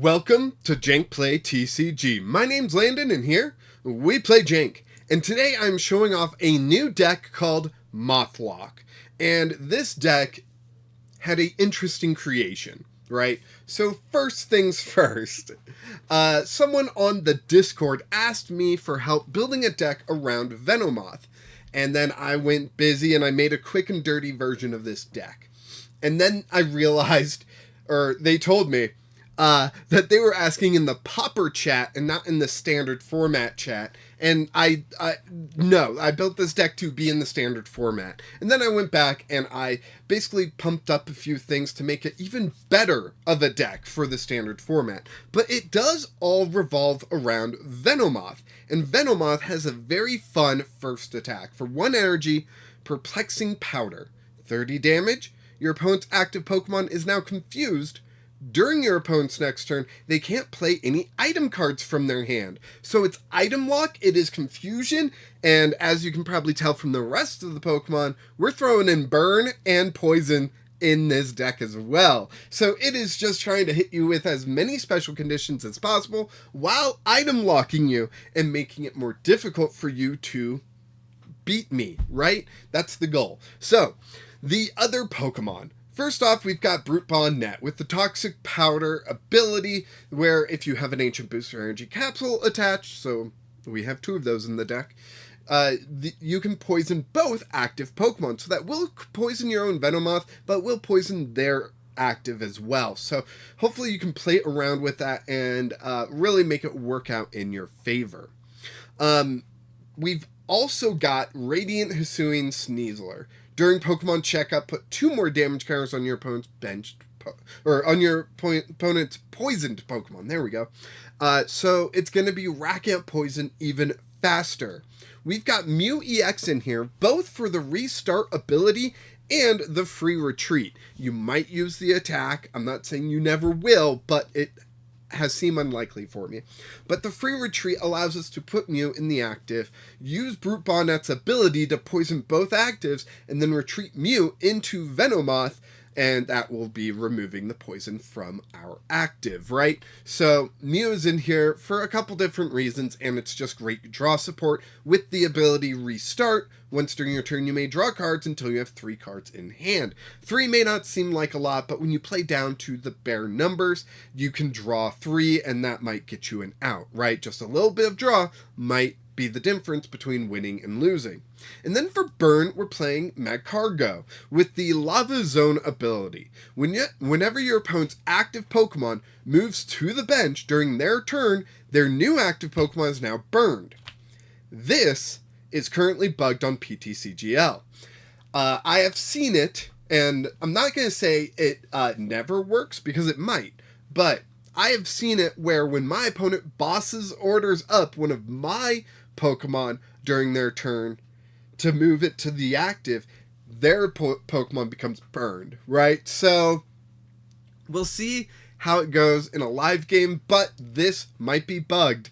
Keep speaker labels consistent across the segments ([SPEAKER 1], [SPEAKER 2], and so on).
[SPEAKER 1] Welcome to Jank Play TCG. My name's Landon, and here we play Jank. And today I'm showing off a new deck called Moth Lock. And this deck had an interesting creation, right? So first things first, someone on the Discord asked me for help building a deck around Venomoth. And then I went busy and I made a quick and dirty version of this deck. And then I realized, or they told me, that they were asking in the popper chat and not in the standard format chat. And I built this deck to be in the standard format. And then I went back and I basically pumped up a few things to make it even better of a deck for the standard format. But it does all revolve around Venomoth. And Venomoth has a very fun first attack. For 1 energy, Perplexing Powder. 30 damage. Your opponent's active Pokemon is now confused. During your opponent's next turn, they can't play any item cards from their hand. So it's item lock, it is confusion, and as you can probably tell from the rest of the Pokemon, we're throwing in burn and poison in this deck as well. So it is just trying to hit you with as many special conditions as possible while item locking you and making it more difficult for you to beat me, right? That's the goal. So, the other Pokemon. First off, we've got Brute Bonnet with the Toxic Powder ability, where if you have an Ancient Booster Energy Capsule attached, so we have 2 of those in the deck, you can poison both active Pokemon. So that will poison your own Venomoth, but will poison their active as well. So hopefully you can play around with that and really make it work out in your favor. We've also got Radiant Hisuian Sneasler. During Pokemon Checkup, put 2 more damage counters on your opponent's opponent's poisoned Pokemon. There we go. So it's going to be racking up poison even faster. We've got Mew EX in here, both for the restart ability and the free retreat. You might use the attack. I'm not saying you never will, but it has seemed unlikely for me. But the free retreat allows us to put Mew in the active, use Brute Bonnet's ability to poison both actives, and then retreat Mew into Venomoth, and that will be removing the poison from our active, right? So Mew is in here for a couple different reasons, and it's just great draw support with the ability Restart. Once during your turn, you may draw cards until you have 3 cards in hand. 3 may not seem like a lot, but when you play down to the bare numbers, you can draw 3, and that might get you an out, right? Just a little bit of draw might be the difference between winning and losing. And then for burn, we're playing Magcargo with the Lava Zone ability. Whenever your opponent's active Pokemon moves to the bench during their turn, their new active Pokemon is now burned. This is currently bugged on ptcgl. I have seen it, and I'm not going to say it never works, because it might, but I have seen it where when my opponent bosses orders up one of my Pokemon during their turn to move it to the active, their Pokemon becomes burned, right? So we'll see how it goes in a live game, but this might be bugged.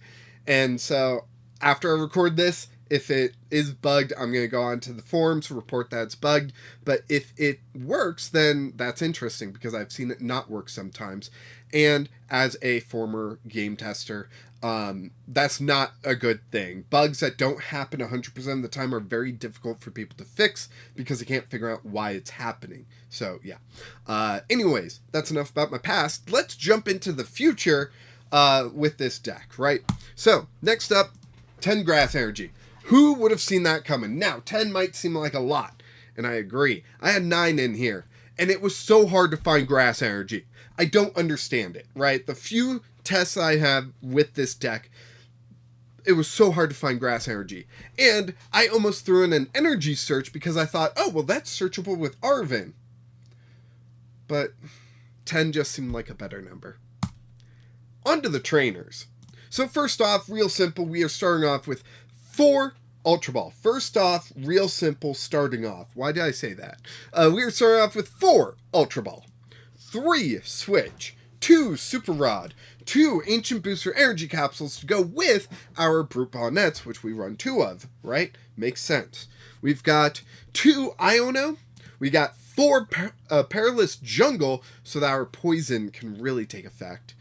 [SPEAKER 1] And so after I record this, if it is bugged, I'm going to go on to the forums to report that it's bugged. But if it works, then that's interesting, because I've seen it not work sometimes. And as a former game tester, that's not a good thing. Bugs that don't happen 100% of the time are very difficult for people to fix, because they can't figure out why it's happening. So, yeah. Anyways, that's enough about my past. Let's jump into the future with this deck, right? So, next up, 10 Grass Energy. Who would have seen that coming? Now, 10 might seem like a lot, and I agree. I had 9 in here, and it was so hard to find Grass Energy. I don't understand it, right? The few tests I have with this deck, it was so hard to find Grass Energy. And I almost threw in an energy search because I thought, oh, well, that's searchable with Arven. But 10 just seemed like a better number. On to the trainers. So first off, real simple, we are starting off with 4 Ultra Ball. First off, real simple starting off. Why did I say that? We are starting off with 4 Ultra Ball, 3 Switch, 2 Super Rod, 2 Ancient Booster Energy Capsules to go with our Brute Bonnets, which we run 2 of, right? Makes sense. We've got 2 Iono. We got 4 Perilous Jungle, so that our poison can really take effect.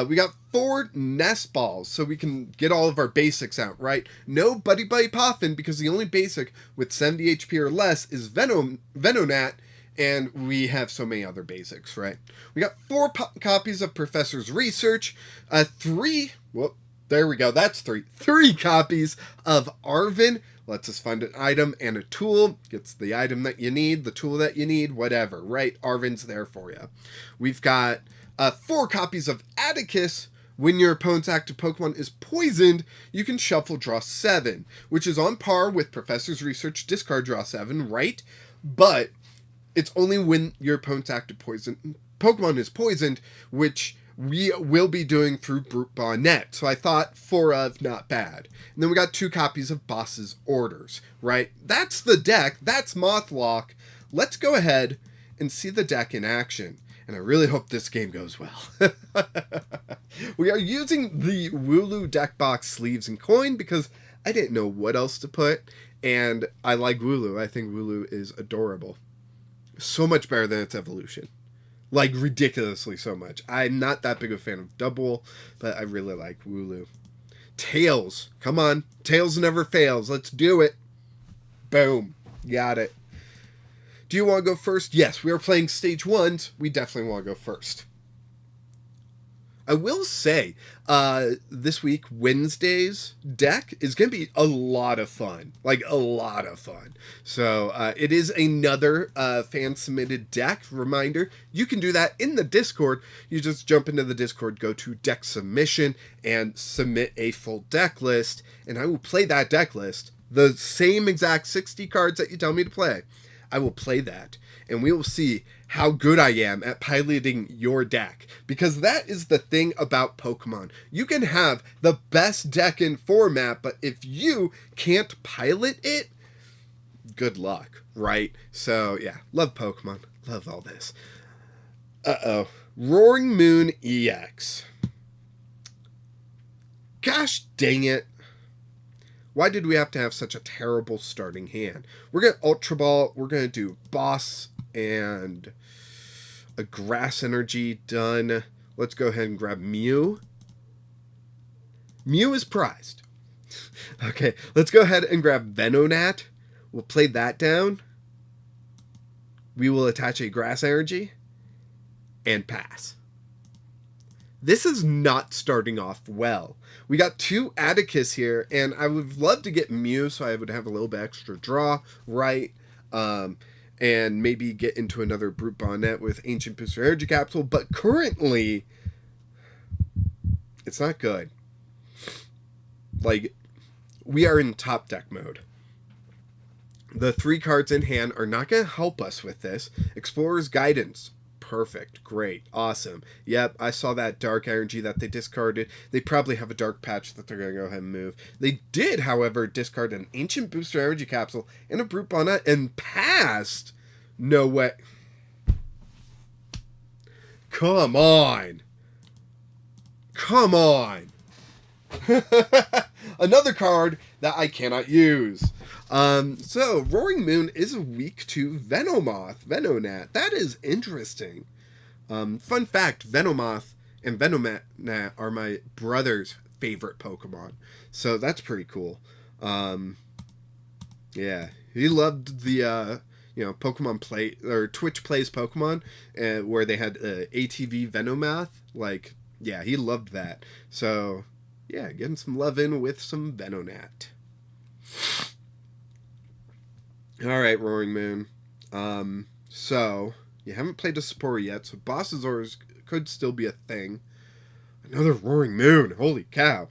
[SPEAKER 1] We got 4 Nest Balls, so we can get all of our basics out, right? No Buddy Buddy Poffin, because the only basic with 70 HP or less is Venonat, and we have so many other basics, right? We got 4 copies of Professor's Research, 3, whoop, there we go, that's 3. 3 copies of Arven, lets us find an item and a tool, gets the item that you need, the tool that you need, whatever, right? Arven's there for you. We've got 4 copies of Atticus. When your opponent's active Pokemon is poisoned, you can shuffle draw 7, which is on par with Professor's Research discard draw 7, right? But it's only when your opponent's active Pokemon is poisoned, which we will be doing through Brute Bonnet. So I thought 4 of, not bad. And then we got 2 copies of Boss's Orders, right? That's the deck. That's Moth Lock. Let's go ahead and see the deck in action. And I really hope this game goes well. We are using the Wooloo deck box sleeves and coin because I didn't know what else to put. And I like Wooloo. I think Wooloo is adorable. So much better than its evolution. Like, ridiculously so much. I'm not that big of a fan of Double, but I really like Wooloo. Tails. Come on. Tails never fails. Let's do it. Boom. Got it. Do you want to go first? Yes, we are playing stage 1s. We definitely want to go first. I will say, this week, Wednesday's deck is going to be a lot of fun. Like, a lot of fun. So, it is another fan-submitted deck. Reminder, you can do that in the Discord. You just jump into the Discord, go to deck submission, and submit a full deck list. And I will play that deck list. The same exact 60 cards that you tell me to play. I will play that, and we will see how good I am at piloting your deck, because that is the thing about Pokemon. You can have the best deck in format, but if you can't pilot it, good luck, right? So, yeah, love Pokemon. Love all this. Uh-oh. Roaring Moon EX. Gosh dang it. Why did we have to have such a terrible starting hand? We're going to Ultra Ball. We're going to do Boss and a Grass Energy done. Let's go ahead and grab Mew. Mew is prized. Okay, let's go ahead and grab Venonat. We'll play that down. We will attach a Grass Energy and pass. This is not starting off well. We got 2 Atticus here, and I would love to get Mew, so I would have a little bit extra draw, right? And maybe get into another Brute Bonnet with Ancient Booster Energy Capsule, but currently, it's not good. Like, we are in top deck mode. The 3 cards in hand are not going to help us with this. Explorer's Guidance. Perfect. Great. Awesome. Yep, I saw that Dark Energy that they discarded. They probably have a Dark Patch that they're going to go ahead and move. They did, however, discard an Ancient Booster Energy Capsule and a Brute Bonnet and passed. No way. Come on. Come on. Another card that I cannot use. So Roaring Moon is weak to Venonat. That is interesting. Fun fact, Venomoth and Venonat are my brother's favorite Pokemon. So that's pretty cool. Yeah, he loved the Pokemon Play or Twitch Plays Pokemon, where they had ATV Venomoth. Like, yeah, he loved that. So yeah, getting some love in with some Venonat. Alright, Roaring Moon. So, you haven't played a Spore yet, so Boss's Orders could still be a thing. Another Roaring Moon, holy cow.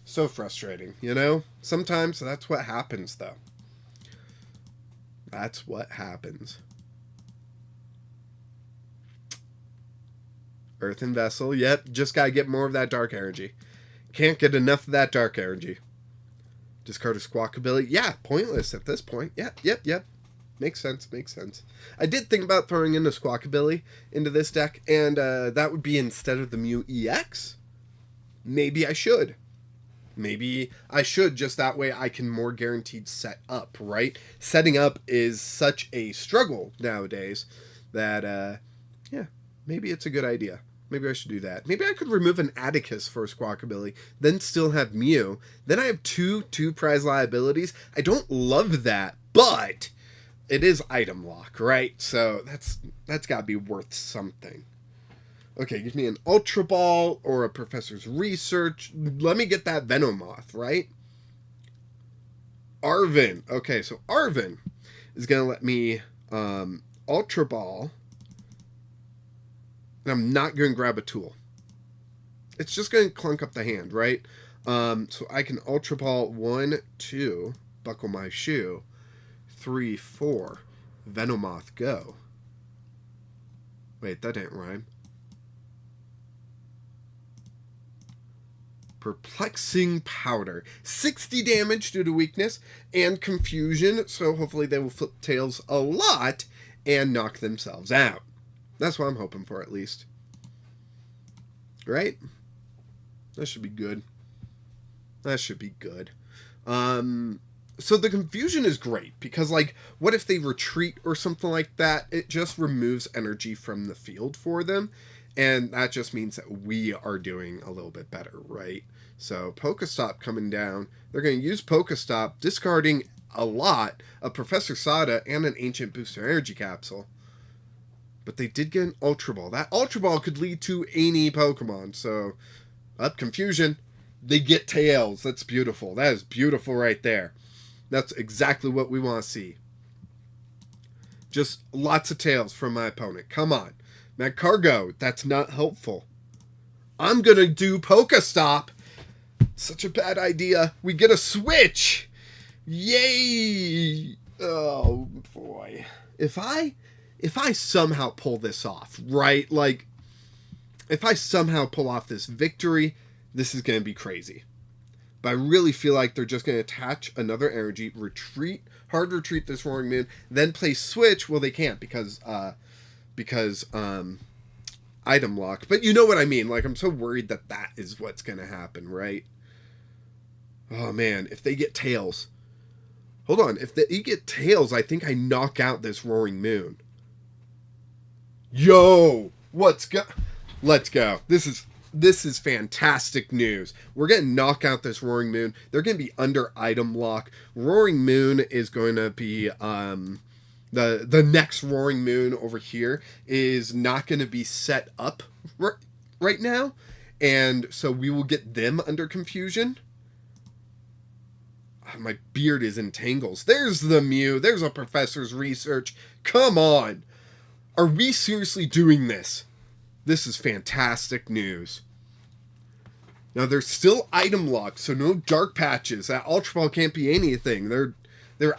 [SPEAKER 1] So frustrating, you know? Sometimes that's what happens, though. That's what happens. Earthen Vessel, yep, just gotta get more of that Dark Energy. Can't get enough of that Dark Energy. Discard a Squawkabilly. Yeah, pointless at this point. Yep. Makes sense. I did think about throwing in a Squawkabilly into this deck, and that would be instead of the Mew EX. Maybe I should. Just that way I can more guaranteed set up, right? Setting up is such a struggle nowadays that Yeah, maybe it's a good idea. Maybe I should do that. Maybe I could remove an Atticus for Squawkabilly, then still have Mew. Then I have two prize liabilities. I don't love that, but it is item lock, right? So that's got to be worth something. Okay, give me an Ultra Ball or a Professor's Research. Let me get that Venomoth, right? Arven. Okay, so Arven is going to let me Ultra Ball. And I'm not going to grab a tool. It's just going to clunk up the hand, right? So I can Ultra Ball 1, 2, buckle my shoe, 3, 4, Venomoth go. Wait, that didn't rhyme. Perplexing Powder. 60 damage due to weakness and confusion, so hopefully they will flip tails a lot and knock themselves out. That's what I'm hoping for, at least. Right? That should be good. That should be good. So the confusion is great, because, like, what if they retreat or something like that? It just removes energy from the field for them, and that just means that we are doing a little bit better, right? So Pokestop coming down. They're going to use Pokestop, discarding a lot of Professor Sada and an Ancient Booster Energy Capsule. But they did get an Ultra Ball. That Ultra Ball could lead to any Pokemon. So, confusion. They get tails. That's beautiful. That is beautiful right there. That's exactly what we want to see. Just lots of tails from my opponent. Come on. Magcargo, that's not helpful. I'm going to do Pokestop. Such a bad idea. We get a Switch. Yay. Oh, boy. If I somehow pull this off, right? Like, if I somehow pull off this victory, this is going to be crazy. But I really feel like they're just going to attach another energy, retreat, hard retreat this Roaring Moon, then play Switch. Well, they can't because item lock. But you know what I mean. Like, I'm so worried that is what's going to happen, right? Oh, man. If they get tails. Hold on. If they get tails, I think I knock out this Roaring Moon. Yo! Let's go. This is fantastic news. We're going to knock out this Roaring Moon. They're going to be under item lock. Roaring Moon is going to be the next Roaring Moon over here is not going to be set up right now, and so we will get them under confusion. My beard is in tangles. There's the Mew. There's a Professor's Research. Come on. Are we seriously doing this? This is fantastic news. Now, there's still item locked, so no dark patches. That Ultra Ball can't be anything. They're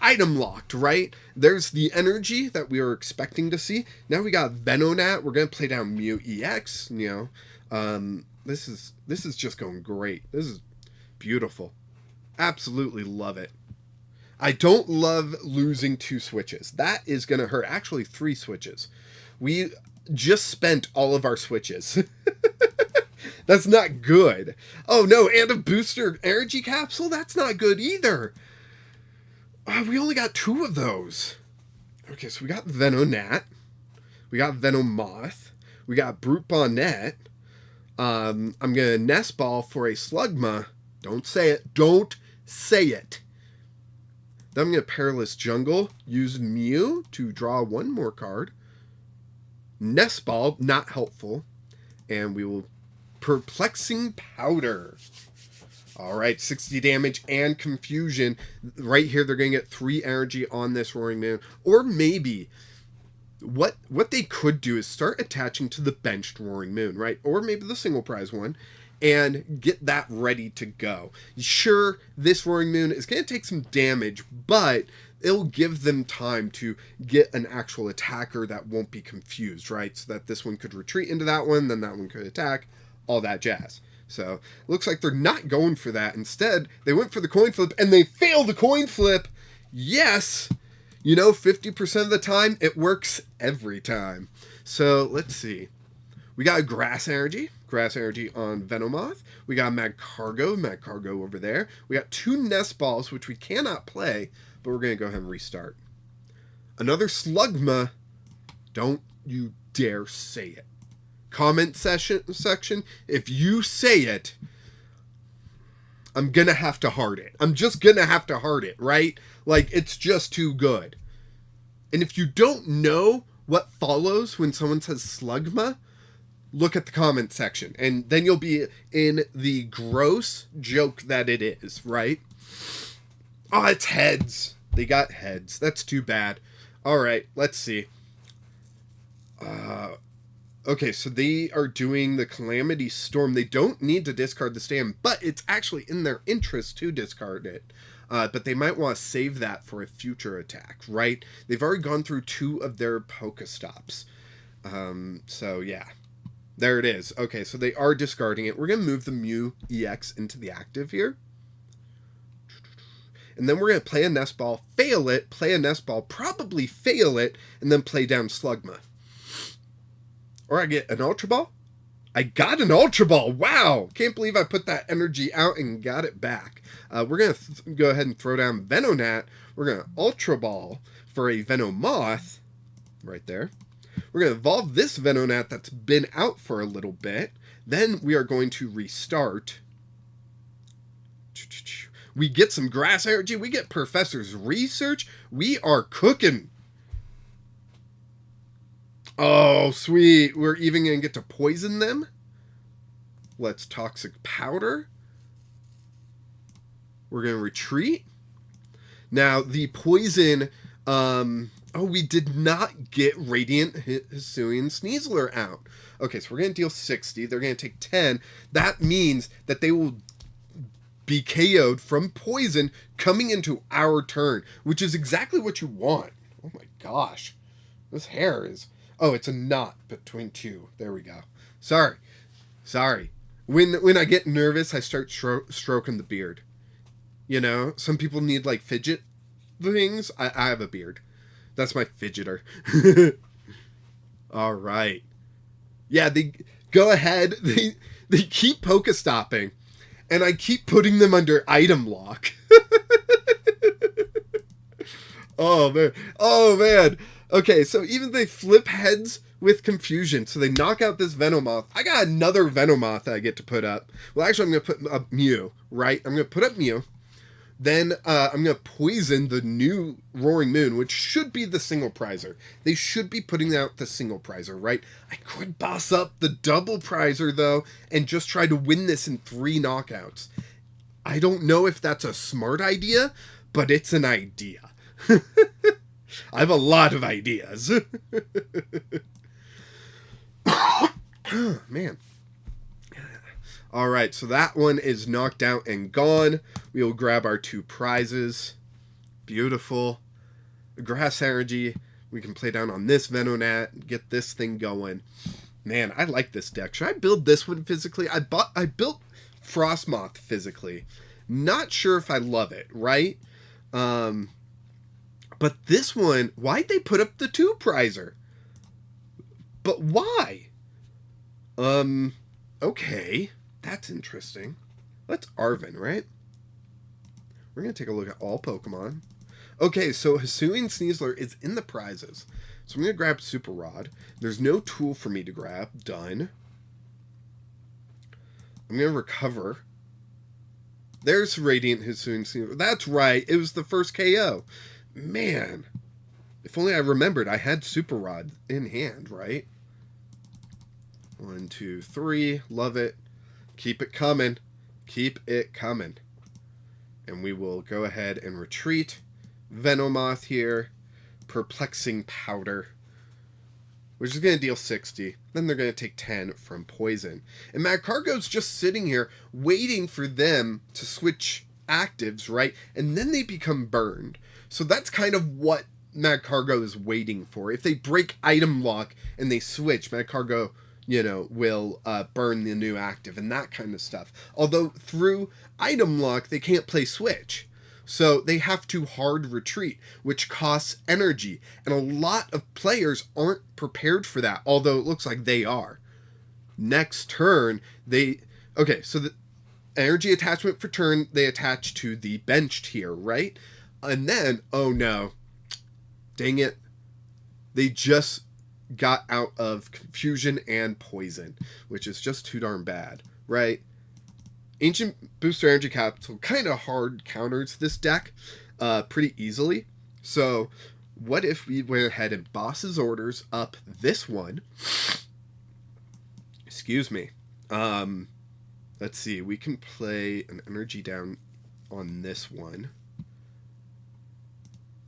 [SPEAKER 1] item locked, right? There's the energy that we are expecting to see. Now we got Venonat. We're going to play down Mew EX, you know. This is just going great. This is beautiful. Absolutely love it. I don't love losing 2 switches. That is going to hurt. Actually, 3 switches. We just spent all of our switches. That's not good. Oh, no, and a booster energy capsule? That's not good either. We only got 2 of those. Okay, so we got Venonat. We got Venomoth. We got Brute Bonnet. I'm going to Nest Ball for a Slugma. Don't say it. Don't say it. Then I'm going to Perilous Jungle. Use Mew to draw 1 more card. Nest Ball, not helpful. And we will Perplexing Powder. Alright, 60 damage and confusion. Right here, they're going to get 3 energy on this Roaring Moon. Or maybe, what they could do is start attaching to the benched Roaring Moon, right? Or maybe the single prize one. And get that ready to go. Sure, this Roaring Moon is going to take some damage, but it'll give them time to get an actual attacker that won't be confused, right? So that this one could retreat into that one, then that one could attack, all that jazz. So, looks like they're not going for that. Instead, they went for the coin flip, and they failed the coin flip! Yes! You know, 50% of the time, it works every time. So, let's see. We got Grass Energy on Venomoth. We got Magcargo over there. We got 2 Nest Balls, which we cannot play, but we're going to go ahead and restart. Another Slugma. Don't you dare say it. Comment section, if you say it, I'm gonna have to heart it. I'm just gonna have to heart it, right? Like, it's just too good. And if you don't know what follows when someone says Slugma, look at the comment section, and then you'll be in the gross joke that it is, right? Oh, it's heads. They got heads. That's too bad. All right, let's see. Okay, so they are doing the Calamity Storm. They don't need to discard the stand, but it's actually in their interest to discard it. But they might want to save that for a future attack, right? They've already gone through 2 of their Pokestops. So, yeah. There it is. Okay, so they are discarding it. We're going to move the Mew EX into the active here. And then we're going to play a Nest Ball, fail it, play a Nest Ball, probably fail it, and then play down Slugma. Or I get an Ultra Ball. I got an Ultra Ball. Wow. Can't believe I put that energy out and got it back. We're going to go ahead and throw down Venonat. We're going to Ultra Ball for a Venomoth right there. We're going to evolve this Venonat that's been out for a little bit. Then we are going to restart. We get some grass energy. We get Professor's Research. We are cooking. Oh, sweet. We're even going to get to poison them. Let's Toxic Powder. We're going to retreat. Now, the poison... oh, we did not get Radiant Hisuian Sneasler out. Okay, so we're going to deal 60. They're going to take 10. That means that they will be KO'd from poison coming into our turn, which is exactly what you want. Oh my gosh. This hair is... Oh, it's a knot between 2. There we go. Sorry. When I get nervous, I start stroking the beard. You know, some people need like fidget things. I have a beard. That's my fidgeter. All right. Yeah, they go ahead. They keep Pokestopping, and I keep putting them under item lock. Oh man. Okay, so even they flip heads with confusion, so they knock out this Venomoth. I got another Venomoth that I get to put up. Well, actually, I'm going to put up Mew, right? I'm going to put up Mew. Then I'm going to poison the new Roaring Moon, which should be the single prizer. They should be putting out the single prizer, right? I could boss up the double prizer, though, and just try to win this in 3 knockouts. I don't know if that's a smart idea, but it's an idea. I have a lot of ideas. Man. Alright, so that one is knocked out and gone. We will grab our 2 prizes. Beautiful. Grass Energy. We can play down on this Venonat and get this thing going. Man, I like this deck. Should I build this one physically? I built Frostmoth physically. Not sure if I love it, right? But this one, why'd they put up the 2 prizer? But why? Okay. That's interesting. That's Arven, right? We're going to take a look at all Pokemon. Okay, so Hisuian Sneasler is in the prizes. So I'm going to grab Super Rod. There's no tool for me to grab. Done. I'm going to recover. There's Radiant Hisuian Sneasler. That's right. It was the first KO. Man. If only I remembered I had Super Rod in hand, right? 1, 2, 3. Love it. Keep it coming. Keep it coming. And we will go ahead and retreat. Venomoth here. Perplexing Powder. Which is going to deal 60. Then they're going to take 10 from Poison. And Magcargo's just sitting here waiting for them to switch actives, right? And then they become burned. So that's kind of what Magcargo is waiting for. If they break item lock and they switch, Magcargo, you know, will burn the new active and that kind of stuff. Although through item lock, they can't play switch. So they have to hard retreat, which costs energy. And a lot of players aren't prepared for that, although it looks like they are. Next turn, okay, so the energy attachment for turn, they attach to the benched here, right? And then, oh no, dang it, they just got out of Confusion and Poison, which is just too darn bad, right? Ancient Booster Energy Capsule kind of hard counters this deck pretty easily. So what if we went ahead and Boss's Orders up this one? Excuse me. Let's see. We can play an energy down on this one.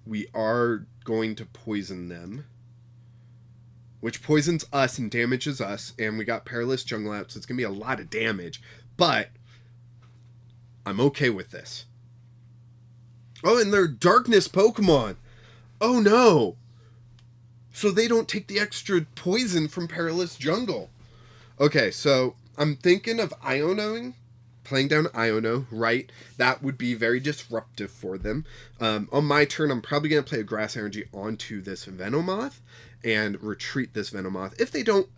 [SPEAKER 1] We are going to poison them, which poisons us and damages us. And we got Perilous Jungle out, so it's going to be a lot of damage. But I'm okay with this. Oh, and they're Darkness Pokemon. Oh, no. So they don't take the extra poison from Perilous Jungle. Okay, so I'm thinking of Ionoing, playing down Iono, right? That would be very disruptive for them. On my turn, I'm probably going to play a Grass Energy onto this Venomoth and retreat this Venomoth. If they don't,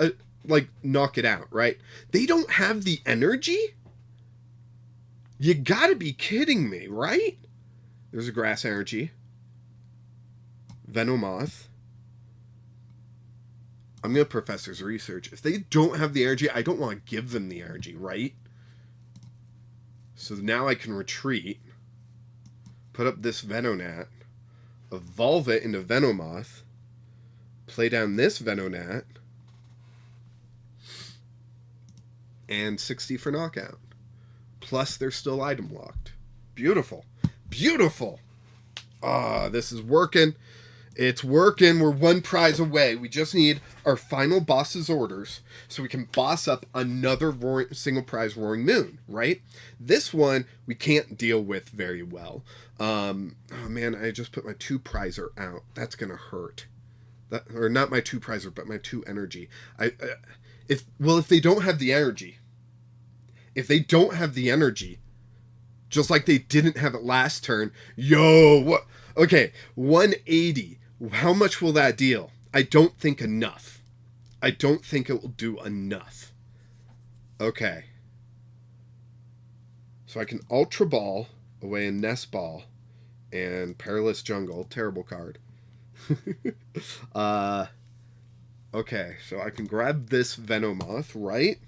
[SPEAKER 1] like, knock it out, right? They don't have the energy? You gotta be kidding me, right? There's a Grass Energy. Venomoth. I'm going to Professor's Research. If they don't have the energy, I don't want to give them the energy, right? So now I can retreat. Put up this Venonat. Evolve it into Venomoth. Play down this Venonat. And 60 for knockout. Plus, they're still item locked. Beautiful. Beautiful. Ah, this is working. It's working. We're one prize away. We just need our final Boss's Orders so we can boss up another single prize Roaring Moon, right? This one we can't deal with very well. Oh man, I just put my 2 prizer out. That's going to hurt. Or not my 2 prizer, but my 2 energy. If they don't have the energy. If they don't have the energy, just like they didn't have it last turn, yo, what? Okay, 180. How much will that deal? I don't think enough. I don't think it will do enough. Okay. So I can Ultra Ball away in Nest Ball and Perilous Jungle. Terrible card. Okay, so I can grab this Venomoth, right?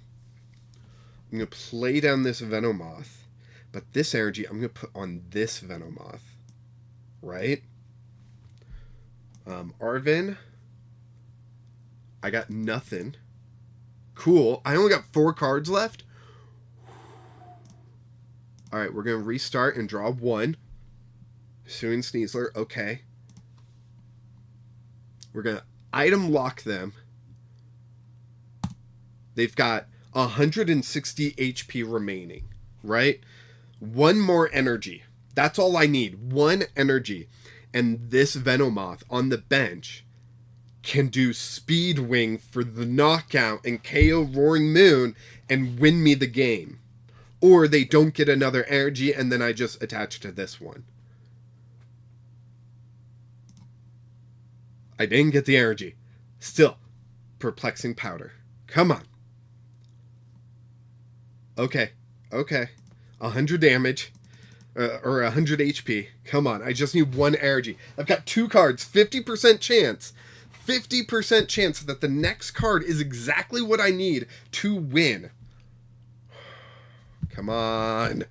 [SPEAKER 1] I'm going to play down this Venomoth. But this energy I'm going to put on this Venomoth. Right? Arven. I got nothing. Cool. I only got 4 cards left. Alright, we're going to restart and draw 1. Hisuian Sneasler. Okay. We're going to item lock them. They've got 160 HP remaining. Right? 1 more energy. That's all I need. 1 energy. And this Venomoth on the bench can do Speed Wing for the knockout and KO Roaring Moon and win me the game. Or they don't get another energy and then I just attach to this one. I didn't get the energy. Still, Perplexing Powder. Come on. Okay. 100 damage. Or 100 HP. Come on, I just need 1 energy. I've got 2 cards, 50% chance. 50% chance that the next card is exactly what I need to win. Come on.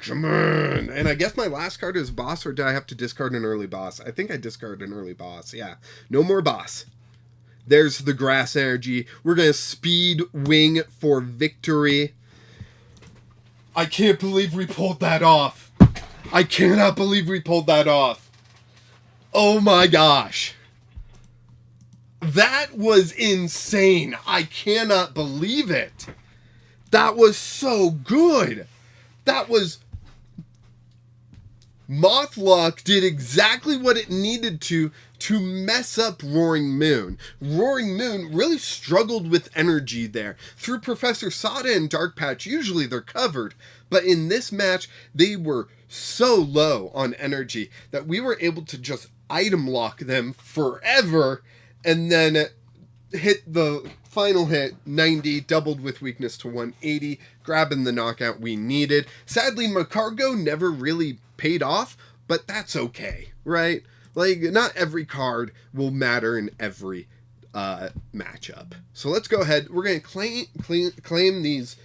[SPEAKER 1] Come on. And I guess my last card is boss, or did I have to discard an early boss? I think I discarded an early boss, yeah. No more boss. There's the Grass Energy. We're going to Speed Wing for victory. I can't believe we pulled that off. I cannot believe we pulled that off. Oh my gosh. That was insane. I cannot believe it. That was so good. That was... Moth Lock did exactly what it needed to mess up Roaring Moon. Roaring Moon really struggled with energy there. Through Professor Sada and Dark Patch, usually they're covered. But in this match, they were so low on energy that we were able to just item lock them forever and then hit the final hit, 90, doubled with weakness to 180, grabbing the knockout we needed. Sadly, Magcargo never really paid off, but that's okay, right? Like, not every card will matter in every matchup. So let's go ahead. We're going to claim these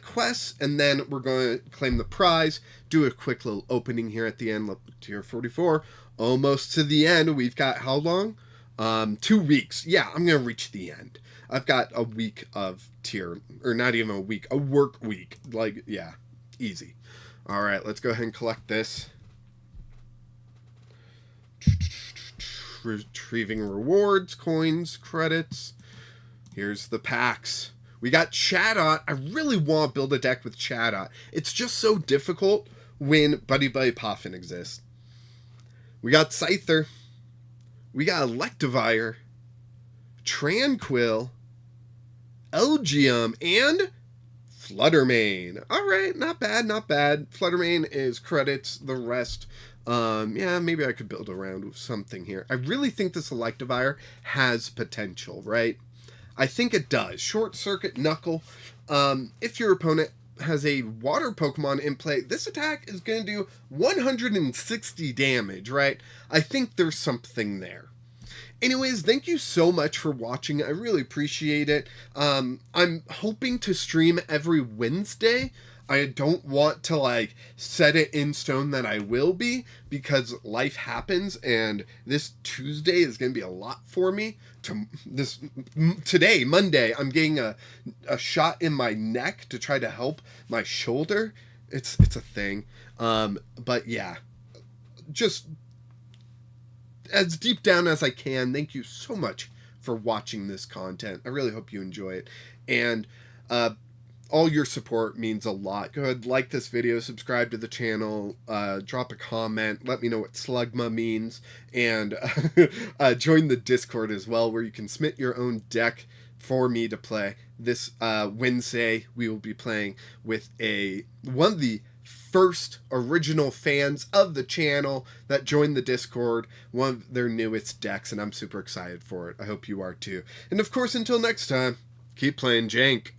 [SPEAKER 1] quests, and then we're going to claim the prize. Do a quick little opening here at the end. Tier 44, almost to the end. We've got how long? 2 weeks. Yeah, I'm going to reach the end. I've got a week of tier, or not even a week, a work week. Like, yeah, easy. All right, let's go ahead and collect this. Retrieving rewards, coins, credits. Here's the packs. We got Chatot. I really want to build a deck with Chatot. It's just so difficult when Buddy Poffin exists. We got Scyther. We got Electivire, Tranquil, Elgium, and Fluttermane. All right, not bad, not bad. Fluttermane is credits. The rest, yeah, maybe I could build around something here. I really think this Electivire has potential, right? I think it does. Short Circuit, Knuckle. If your opponent has a water Pokemon in play, this attack is going to do 160 damage, right? I think there's something there. Anyways, thank you so much for watching. I really appreciate it. I'm hoping to stream every Wednesday. I don't want to like set it in stone that I will be, because life happens, and this Tuesday is going to be a lot for me. Today, Monday, I'm getting a shot in my neck to try to help my shoulder. It's a thing. But yeah, just as deep down as I can, thank you so much for watching this content. I really hope you enjoy it. And all your support means a lot. Go ahead, like this video, subscribe to the channel, drop a comment, let me know what Slugma means, and join the Discord as well, where you can submit your own deck for me to play. This Wednesday, we will be playing with one of the first original fans of the channel that joined the Discord, one of their newest decks, and I'm super excited for it. I hope you are too. And of course, until next time, keep playing Jank.